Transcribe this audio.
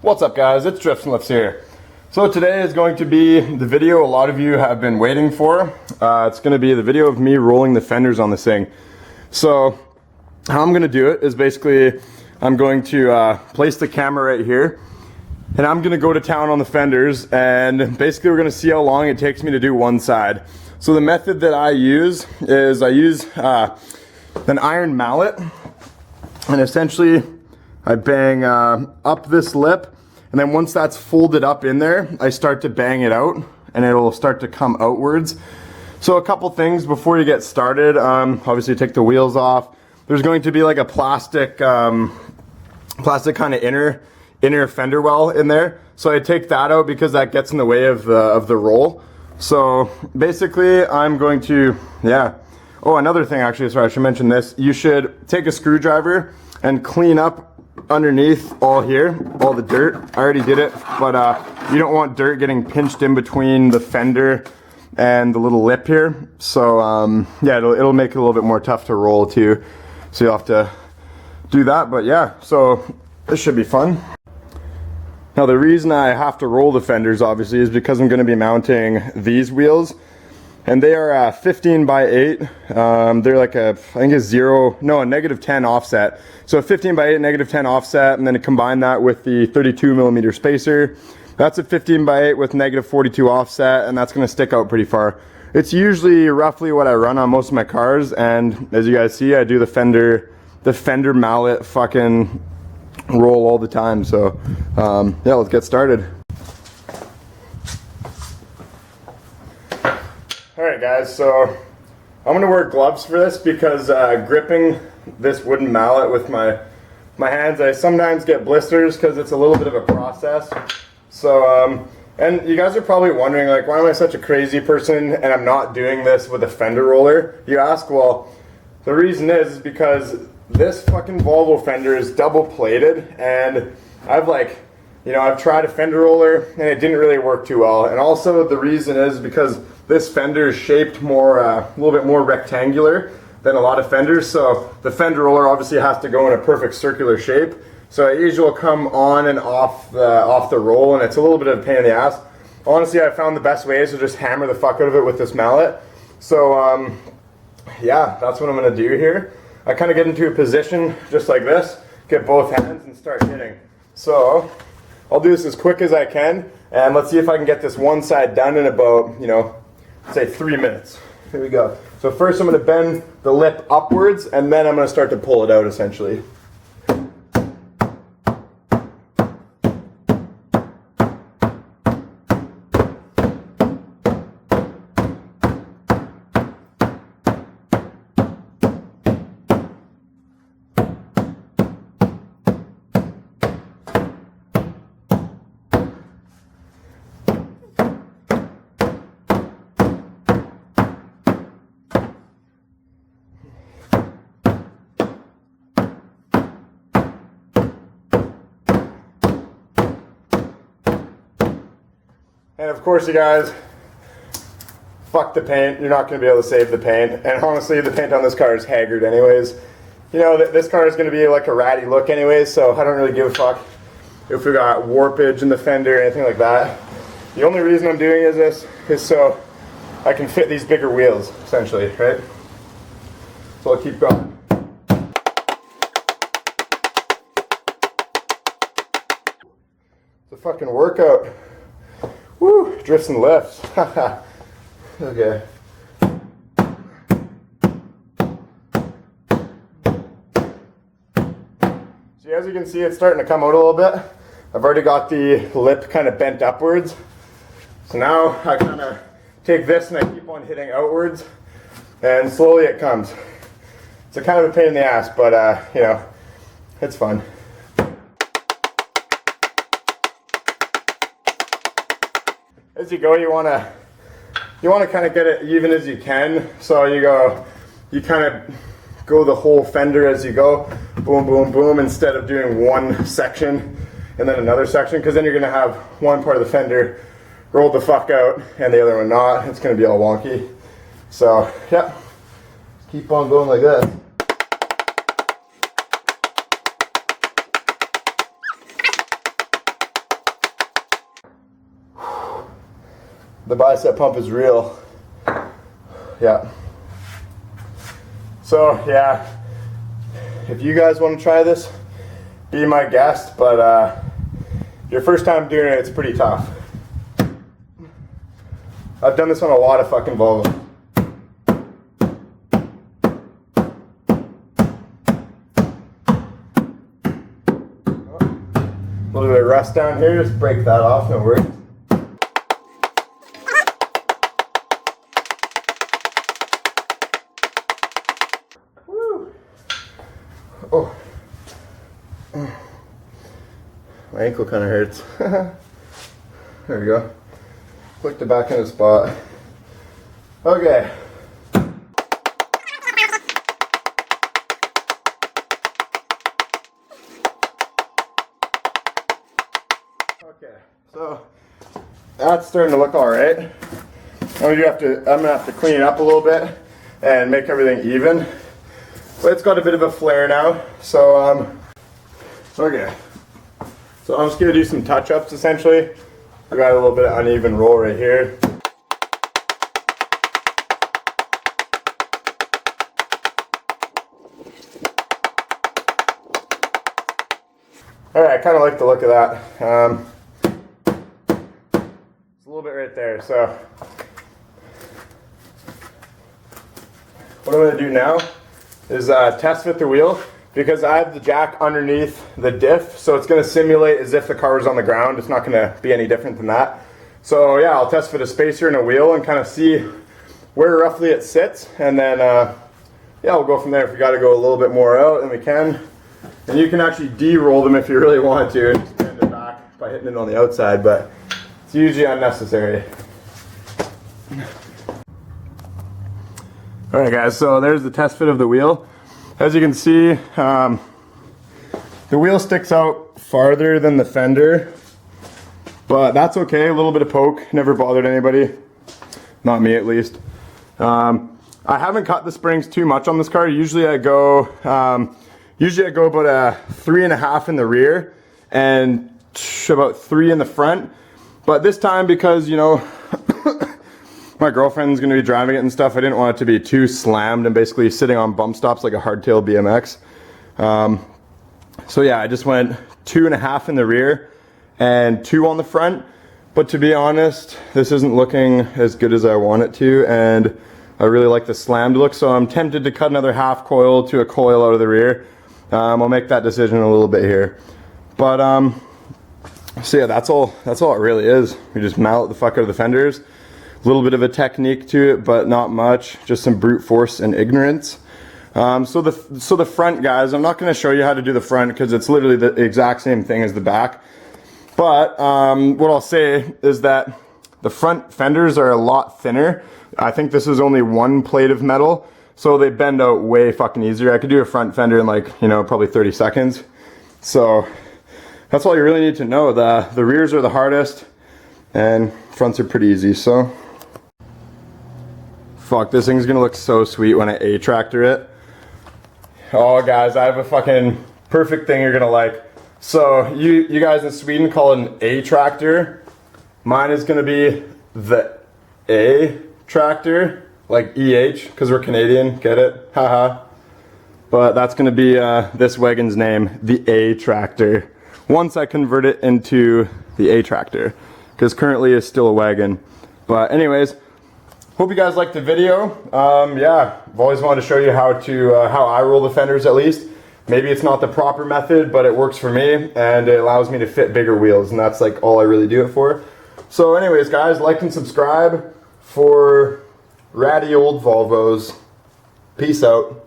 What's up guys, it's Drifts and Lifts here. So today is going to be the video a lot of you have been waiting for. It's going to be the video of me rolling the fenders on this thing. So how I'm going to do it is basically I'm going to place the camera right here and I'm going to go to town on the fenders, and basically we're going to see how long it takes me to do one side. So the method that I use is I use an iron mallet, and essentially I bang up this lip, and then once that's folded up in there, I start to bang it out and it'll start to come outwards. So a couple things before you get started, obviously take the wheels off. There's going to be like a plastic kind of inner fender well in there. So I take that out because that gets in the way of the roll. So basically I'm going to, oh, another thing actually, sorry, I should mention this. You should take a screwdriver and clean up underneath all the dirt. I already did it, but you don't want dirt getting pinched in between the fender and the little lip here. So yeah, it'll make it a little bit more tough to roll too. So you'll have to do that, but yeah, so this should be fun. Now the reason I have to roll the fenders obviously is because I'm going to be mounting these wheels, and they are 15 by 8. They're like I think a negative 10 offset. So a 15 by 8, negative 10 offset, and then combine that with the 32 millimeter spacer. That's a 15 by 8 with negative 42 offset, and that's going to stick out pretty far. It's usually roughly what I run on most of my cars, and as you guys see, I do the fender mallet fucking roll all the time. So yeah, let's get started. Alright guys, so I'm going to wear gloves for this because gripping this wooden mallet with my hands, I sometimes get blisters because it's a little bit of a process. So and you guys are probably wondering, like, why am I such a crazy person and I'm not doing this with a fender roller? You ask. Well, the reason is because this fucking Volvo fender is double plated, and I've tried a fender roller and it didn't really work too well. And also the reason is because this fender is shaped more, a little bit more rectangular than a lot of fenders. So the fender roller obviously has to go in a perfect circular shape. So it usually will come on and off the roll, and it's a little bit of a pain in the ass. Honestly, I found the best way is to just hammer the fuck out of it with this mallet. So yeah, that's what I'm gonna do here. I kind of get into a position just like this, get both hands and start hitting. So I'll do this as quick as I can, and let's see if I can get this one side done in about, say 3 minutes. Here we go. So first I'm going to bend the lip upwards, and then I'm going to start to pull it out essentially. And of course, you guys, fuck the paint. You're not going to be able to save the paint. And honestly, the paint on this car is haggard anyways. This car is going to be like a ratty look anyways, so I don't really give a fuck if we got warpage in the fender or anything like that. The only reason I'm doing this is so I can fit these bigger wheels, essentially, right? So I'll keep going. It's a fucking workout. Woo, drifts and lifts. Okay. So as you can see, it's starting to come out a little bit. I've already got the lip kind of bent upwards. So now I kind of take this and I keep on hitting outwards, and slowly it comes. It's a kind of a pain in the ass, but it's fun. As you go, you want to kind of get it even as you can. So you kind of go the whole fender as you go, boom, boom, boom, instead of doing one section and then another section, because then you're going to have one part of the fender rolled the fuck out and the other one not. It's going to be all wonky. So yeah, keep on going like that. The bicep pump is real. Yeah. So yeah, if you guys want to try this, be my guest, but your first time doing it, it's pretty tough. I've done this on a lot of fucking Volvo. A little bit of rust down here, just break that off, no worries. Woo. Oh. My ankle kind of hurts. There we go. Clicked it back in the spot. Okay. Okay, so that's starting to look all right. I'm gonna have to clean it up a little bit and make everything even. But it's got a bit of a flare now, so okay. So I'm just gonna do some touch-ups essentially. I got a little bit of uneven roll right here. All right, I kind of like the look of that. It's a little bit right there. So what I'm gonna do now is test fit the wheel, because I have the jack underneath the diff, so it's going to simulate as if the car was on the ground. It's not going to be any different than that. So yeah, I'll test fit a spacer and a wheel and kind of see where roughly it sits, and then yeah, we'll go from there. If we got to go a little bit more out, then we can. And you can actually de-roll them if you really want to, and just bend it back by hitting it on the outside, but it's usually unnecessary. Alright guys, so there's the test fit of the wheel. As you can see, the wheel sticks out farther than the fender, but that's okay. A little bit of poke never bothered anybody, not me at least. I haven't cut the springs too much on this car. Usually I go about 3.5 in the rear and about 3 in the front. But this time, because you know my girlfriend's going to be driving it and stuff, I didn't want it to be too slammed and basically sitting on bump stops like a hardtail BMX. So yeah, I just went 2.5 in the rear and 2 on the front. But to be honest, this isn't looking as good as I want it to, and I really like the slammed look, so I'm tempted to cut another half coil to a coil out of the rear. I'll make that decision in a little bit here. But so yeah, that's all it really is. We just mallet the fuck out of the fenders. A little bit of a technique to it, but not much. Just some brute force and ignorance. So the front, guys, I'm not going to show you how to do the front because it's literally the exact same thing as the back. But what I'll say is that the front fenders are a lot thinner. I think this is only 1 plate of metal, so they bend out way fucking easier. I could do a front fender in like, you know, probably 30 seconds. So that's all you really need to know. The rears are the hardest and fronts are pretty easy. So fuck, this thing's gonna look so sweet when I A-tractor it. Oh guys, I have a fucking perfect thing you're gonna like. So you guys in Sweden call it an A-tractor. Mine is gonna be the A-tractor, like EH, because we're Canadian, get it? Haha. But that's gonna be this wagon's name, the A-tractor. Once I convert it into the A-tractor, because currently it's still a wagon. But anyways, hope you guys liked the video. Yeah, I've always wanted to show you how I roll the fenders at least. Maybe it's not the proper method, but it works for me, and it allows me to fit bigger wheels, and that's like all I really do it for. So anyways, guys, like and subscribe for ratty old Volvos. Peace out.